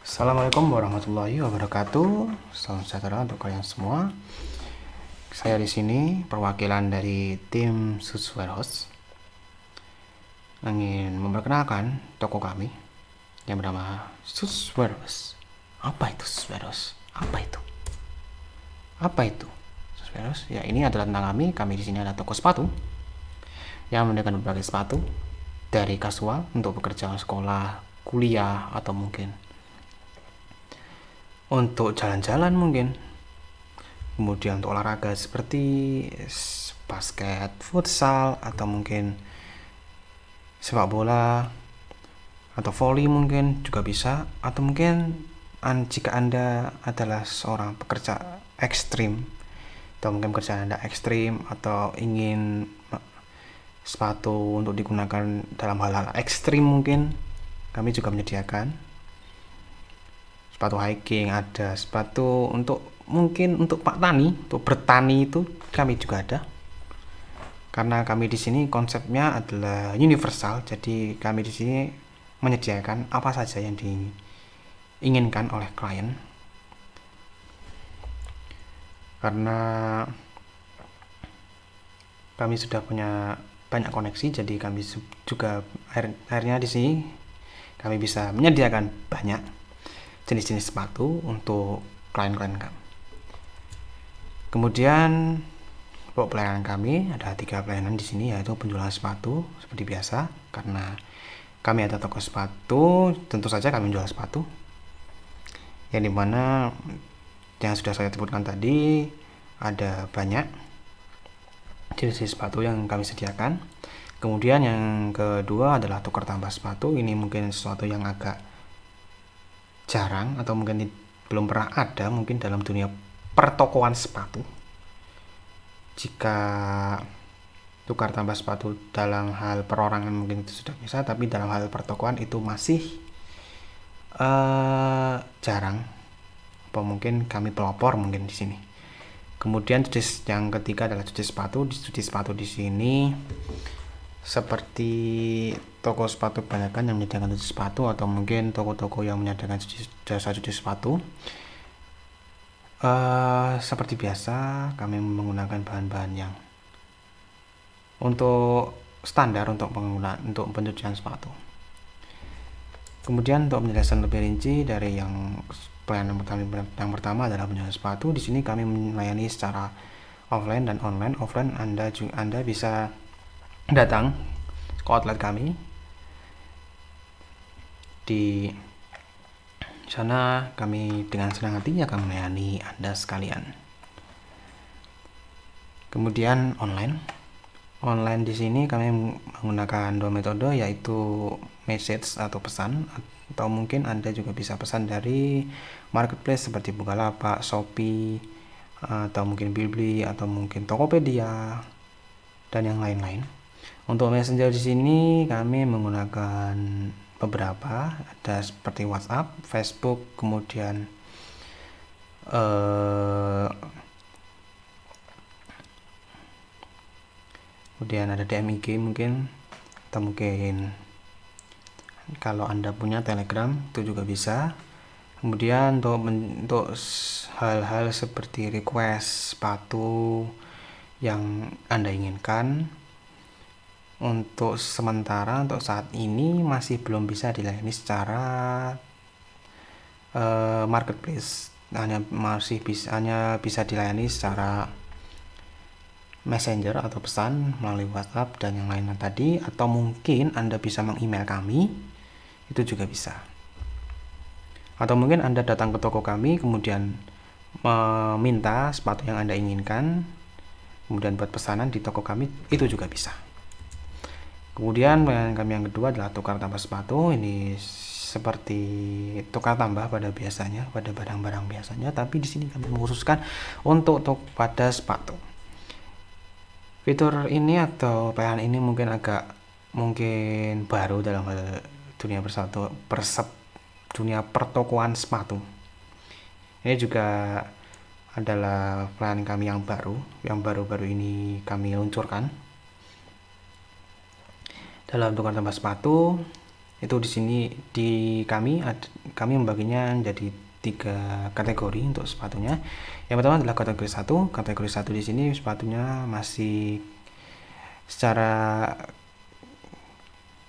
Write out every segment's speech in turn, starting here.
Assalamualaikum warahmatullahi wabarakatuh. Salam sejahtera untuk kalian semua. Saya di sini perwakilan dari tim Sus Warehouse ingin memperkenalkan toko kami yang bernama Sus Warehouse. Apa itu Sus Warehouse? Apa itu? Apa itu Sus Warehouse? Ya, ini adalah tentang kami. Kami di sini adalah toko sepatu yang menyediakan berbagai sepatu dari kasual untuk bekerja, sekolah, kuliah, atau mungkin untuk jalan-jalan mungkin, kemudian untuk olahraga seperti basket, futsal, atau mungkin sepak bola atau volley mungkin juga bisa. Atau mungkin jika Anda adalah seorang pekerja ekstrim, atau mungkin pekerjaan Anda ekstrim atau ingin sepatu untuk digunakan dalam hal-hal ekstrim, mungkin kami juga menyediakan sepatu hiking, ada sepatu untuk mungkin untuk Pak Tani, untuk bertani itu kami juga ada. Karena kami di sini konsepnya adalah universal, jadi kami di sini menyediakan apa saja yang diinginkan oleh klien. Karena kami sudah punya banyak koneksi, jadi kami juga akhirnya di sini kami bisa menyediakan banyak jenis-jenis sepatu untuk klien-klien kami. Kemudian untuk pelayanan kami ada 3 pelayanan di sini, yaitu penjualan sepatu seperti biasa. Karena kami ada toko sepatu, tentu saja kami menjual sepatu. Yang dimana yang sudah saya sebutkan tadi, ada banyak jenis sepatu yang kami sediakan. Kemudian yang kedua adalah tukar tambah sepatu. Ini mungkin sesuatu yang agak jarang atau mungkin belum pernah ada mungkin dalam dunia pertokoan sepatu. Jika tukar tambah sepatu dalam hal perorangan mungkin itu sudah bisa, tapi dalam hal pertokoan itu masih jarang, atau mungkin kami pelopor mungkin di sini. Kemudian jenis yang ketiga adalah jenis sepatu. Jenis sepatu di sini seperti toko sepatu kebanyakan yang menyediakan cuci sepatu, atau mungkin toko-toko yang menyediakan jasa cuci sepatu. Seperti biasa kami menggunakan bahan-bahan yang untuk standar untuk pencucian sepatu. Kemudian untuk penjelasan lebih rinci dari yang pelayanan pertama adalah penjualan sepatu. Di sini kami melayani secara offline dan online. Offline Anda bisa datang ke outlet kami. Di sana kami dengan senang hati akan melayani Anda sekalian. Kemudian online di sini kami menggunakan 2 metode, yaitu message atau pesan, atau mungkin Anda juga bisa pesan dari marketplace seperti Bukalapak, Shopee, atau mungkin Bilibili, atau mungkin Tokopedia dan yang lain-lain. Untuk messenger di sini kami menggunakan beberapa, ada seperti WhatsApp, Facebook, kemudian ada DMIG mungkin, atau mungkin kalau Anda punya Telegram itu juga bisa. Kemudian untuk hal-hal seperti request sepatu yang Anda inginkan, untuk sementara untuk saat ini masih belum bisa dilayani secara marketplace. Hanya bisa dilayani secara messenger atau pesan melalui WhatsApp dan yang lainnya tadi, atau mungkin Anda bisa meng-email kami, itu juga bisa. Atau mungkin Anda datang ke toko kami kemudian meminta sepatu yang Anda inginkan, kemudian buat pesanan di toko kami, itu juga bisa. Kemudian pelayanan kami yang kedua adalah tukar tambah sepatu. Ini seperti tukar tambah pada barang-barang biasanya, tapi di sini kami mengkhususkan untuk pada sepatu. Fitur ini atau pelayanan ini mungkin baru dalam hal dunia pertokoan sepatu. Ini juga adalah pelayanan kami yang baru-baru ini kami luncurkan dalam tukar tambah sepatu. Itu di sini di kami membaginya menjadi 3 kategori untuk sepatunya. Yang pertama adalah kategori 1. Kategori 1 di sini sepatunya masih secara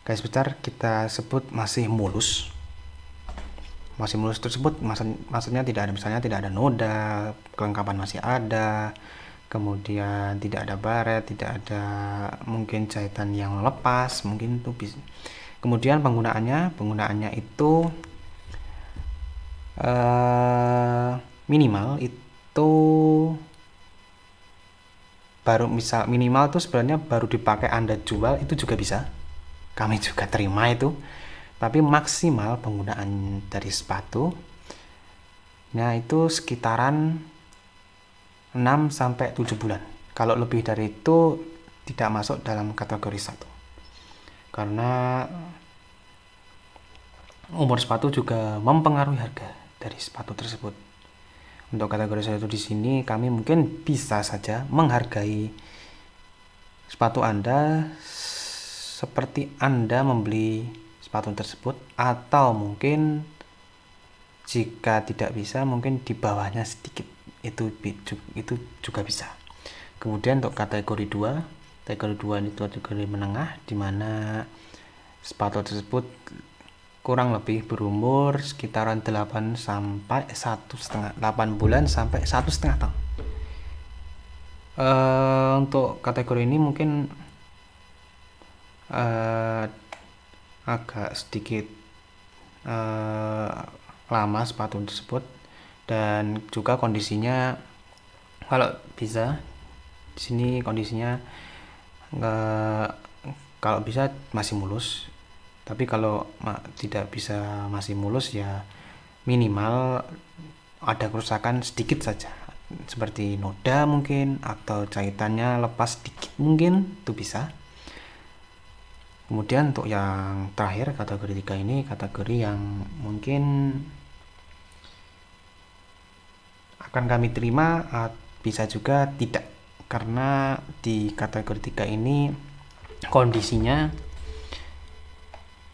garis besar kita sebut masih mulus. Masih mulus tersebut maksudnya tidak ada, misalnya tidak ada noda, kelengkapan masih ada, kemudian tidak ada baret, tidak ada mungkin jahitan yang lepas, mungkin itu bisa. Kemudian penggunaannya itu minimal itu baru, misal minimal itu sebenarnya baru dipakai Anda jual itu juga bisa, kami juga terima itu. Tapi maksimal penggunaan dari sepatu nah itu sekitaran 6-7 bulan. Kalau lebih dari itu tidak masuk dalam kategori 1, karena umur sepatu juga mempengaruhi harga dari sepatu tersebut. Untuk kategori 1 di sini kami mungkin bisa saja menghargai sepatu Anda seperti Anda membeli sepatu tersebut, atau mungkin jika tidak bisa mungkin di bawahnya sedikit, itu juga bisa. Kemudian untuk kategori 2 itu kategori menengah, di mana sepatu tersebut kurang lebih berumur sekitaran 8 bulan sampai 1,5 tahun. Untuk kategori ini mungkin agak sedikit lama sepatu tersebut, dan juga kondisinya kalau bisa di sini kondisinya kalau bisa masih mulus. Tapi kalau tidak bisa masih mulus ya minimal ada kerusakan sedikit saja, seperti noda mungkin, atau jahitannya lepas sedikit mungkin, itu bisa. Kemudian untuk yang terakhir kategori 3 ini kategori yang mungkin akan kami terima, bisa juga tidak, karena di kategori 3 ini kondisinya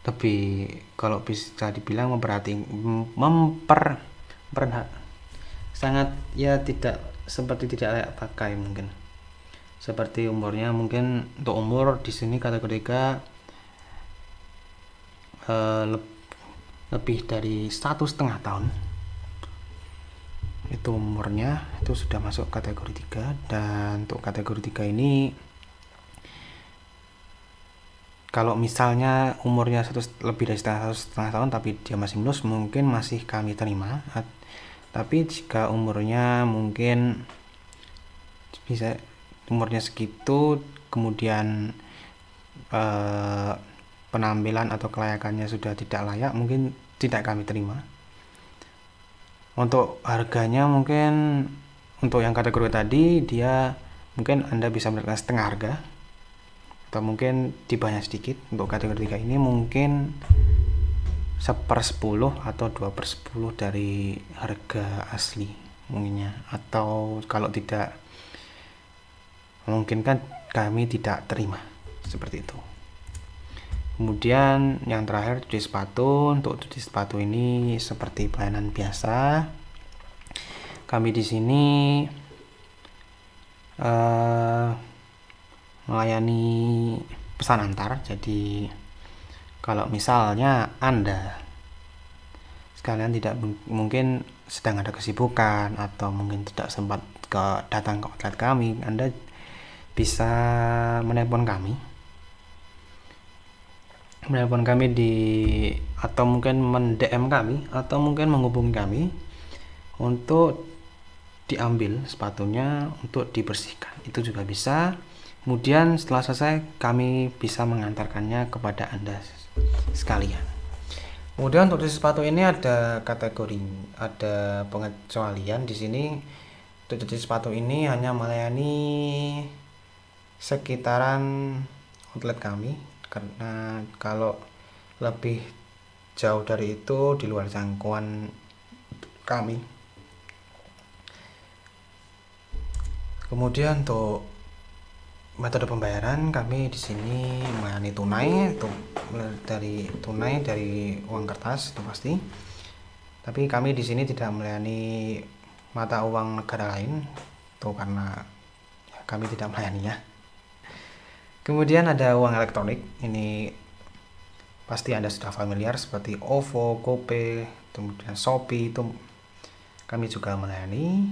lebih, kalau bisa dibilang sangat ya tidak seperti tidak layak pakai, mungkin seperti umurnya. Mungkin untuk umur di sini kategori 3 lebih dari 1,5 tahun itu umurnya, itu sudah masuk kategori 3. Dan untuk kategori 3 ini kalau misalnya umurnya lebih dari 1,5 tahun tapi dia masih mulus, mungkin masih kami terima. Tapi jika umurnya mungkin bisa umurnya segitu, kemudian penampilan atau kelayakannya sudah tidak layak, mungkin tidak kami terima. Untuk harganya mungkin untuk yang kategori tadi dia mungkin Anda bisa mendapatkan setengah harga, atau mungkin dibanyak sedikit. Untuk kategori 3 ini mungkin 1/10 atau 2/10 dari harga asli mungkinnya, atau kalau tidak memungkinkan kami tidak terima, seperti itu. Kemudian yang terakhir cuci sepatu. Untuk cuci sepatu ini seperti pelayanan biasa, kami di sini melayani pesan antar. Jadi kalau misalnya Anda sekalian tidak mungkin sedang ada kesibukan atau mungkin tidak sempat datang ke outlet kami, Anda bisa menelpon kami atau mungkin men-DM kami, atau mungkin menghubungi kami untuk diambil sepatunya untuk dibersihkan, itu juga bisa. Kemudian setelah selesai kami bisa mengantarkannya kepada Anda sekalian. Kemudian untuk sepatu ini ada pengecualian di sini. Untuk cuci sepatu ini hanya melayani sekitaran outlet kami, karena kalau lebih jauh dari itu di luar jangkauan kami. Kemudian untuk Metode pembayaran kami di sini melayani tunai, dari uang kertas itu pasti. Tapi kami di sini tidak melayani mata uang negara lain, itu karena ya, kami tidak melayaninya. Kemudian ada uang elektronik, ini pasti Anda sudah familiar seperti OVO, GoPay, kemudian Shopee, itu kami juga melayani,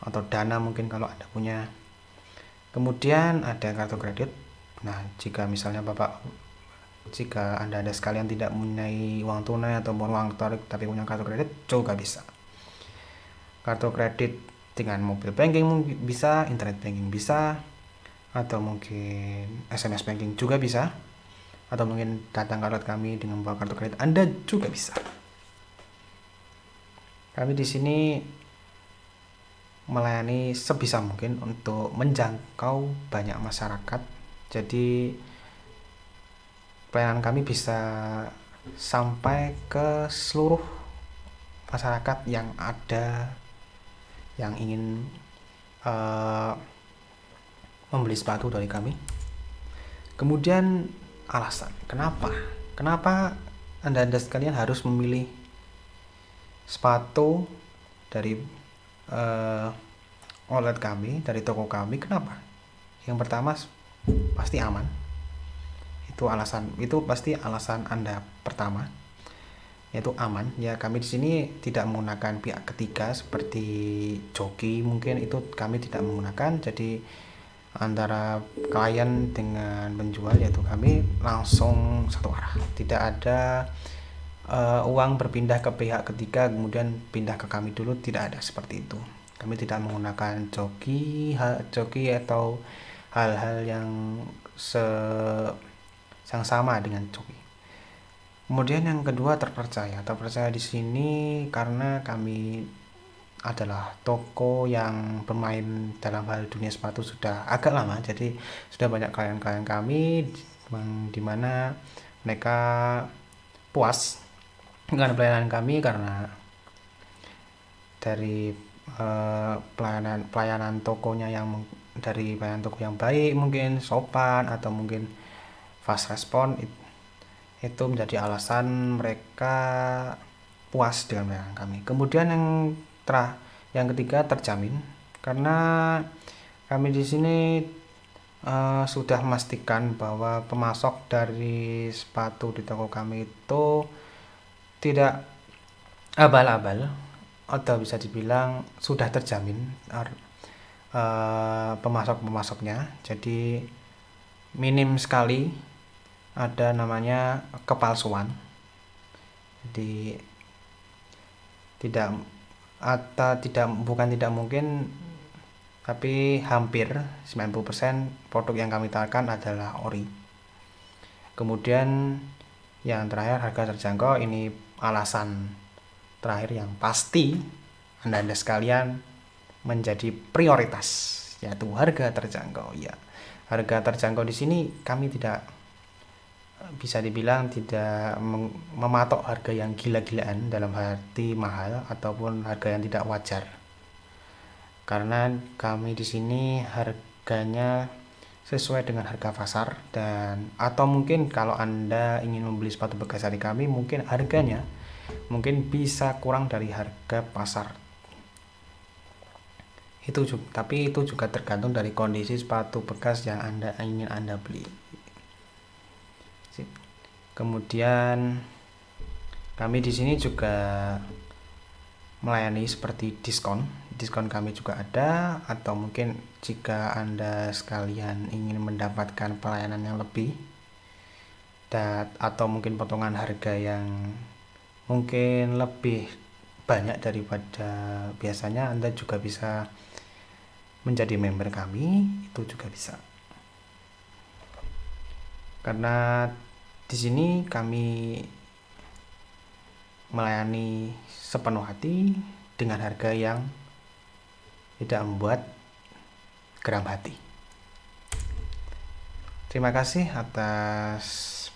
atau Dana mungkin kalau Anda punya. Kemudian ada kartu kredit. Nah, jika Anda sekalian tidak mempunyai uang tunai atau uang elektronik tapi punya kartu kredit, juga bisa. Kartu kredit dengan mobile banking bisa, internet banking bisa, atau mungkin SMS banking juga bisa, atau mungkin datang ke outlet kami dengan membawa kartu kredit Anda juga bisa. Kami di sini melayani sebisa mungkin untuk menjangkau banyak masyarakat. Jadi pelayanan kami bisa sampai ke seluruh masyarakat yang ada yang ingin membeli sepatu dari kami. Kemudian alasan kenapa anda sekalian harus memilih sepatu dari outlet kami, dari toko kami. Kenapa? Yang pertama, pasti aman. Itu pasti alasan Anda pertama, yaitu aman. Ya, kami di sini tidak menggunakan pihak ketiga seperti joki, mungkin itu kami tidak menggunakan. Jadi antara klien dengan penjual, yaitu kami langsung satu arah. Tidak ada uang berpindah ke pihak ketiga kemudian pindah ke kami dulu, tidak ada seperti itu. Kami tidak menggunakan joki atau hal-hal yang sama dengan joki. Kemudian yang kedua, terpercaya di sini karena kami adalah toko yang bermain dalam hal dunia sepatu sudah agak lama. Jadi sudah banyak klien-klien kami di mana mereka puas dengan pelayanan kami karena dari pelayanan tokonya dari pelayanan toko yang baik, mungkin sopan, atau mungkin fast respon. Itu menjadi alasan mereka puas dengan pelayanan kami. Kemudian yang ketiga, terjamin, karena kami di sini sudah memastikan bahwa pemasok dari sepatu di toko kami itu tidak abal-abal, atau bisa dibilang sudah terjamin pemasoknya. Jadi minim sekali ada namanya kepalsuan. Jadi bukan tidak mungkin, tapi hampir 90% produk yang kami tawarkan adalah ori. Kemudian yang terakhir, harga terjangkau. Ini alasan terakhir yang pasti Anda sekalian menjadi prioritas, yaitu harga terjangkau. Ya, harga terjangkau di sini kami tidak bisa dibilang tidak mematok harga yang gila-gilaan dalam arti mahal ataupun harga yang tidak wajar. Karena kami di sini harganya sesuai dengan harga pasar, atau mungkin kalau Anda ingin membeli sepatu bekas dari kami, mungkin harganya bisa kurang dari harga pasar. Tapi itu juga tergantung dari kondisi sepatu bekas yang ingin Anda beli. Kemudian kami di sini juga melayani seperti diskon kami juga ada, atau mungkin jika Anda sekalian ingin mendapatkan pelayanan yang lebih atau mungkin potongan harga yang mungkin lebih banyak daripada biasanya, Anda juga bisa menjadi member kami, itu juga bisa. Karena di sini kami melayani sepenuh hati dengan harga yang tidak membuat geram hati. Terima kasih atas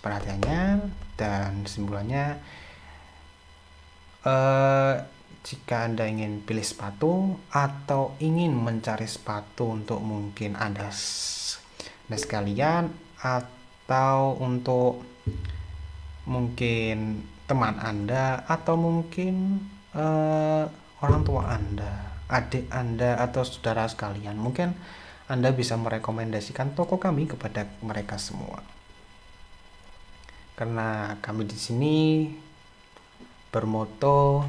perhatiannya, dan kesimpulannya, jika Anda ingin pilih sepatu atau ingin mencari sepatu untuk mungkin Anda Anda sekalian atau untuk mungkin teman Anda atau mungkin orang tua Anda, adik Anda atau saudara sekalian. Mungkin Anda bisa merekomendasikan toko kami kepada mereka semua. Karena kami di sini bermoto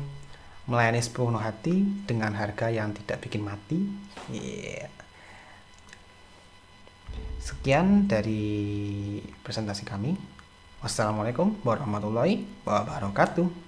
melayani sepenuh hati dengan harga yang tidak bikin mati. Yeah. Sekian dari presentasi kami. Wassalamualaikum warahmatullahi wabarakatuh.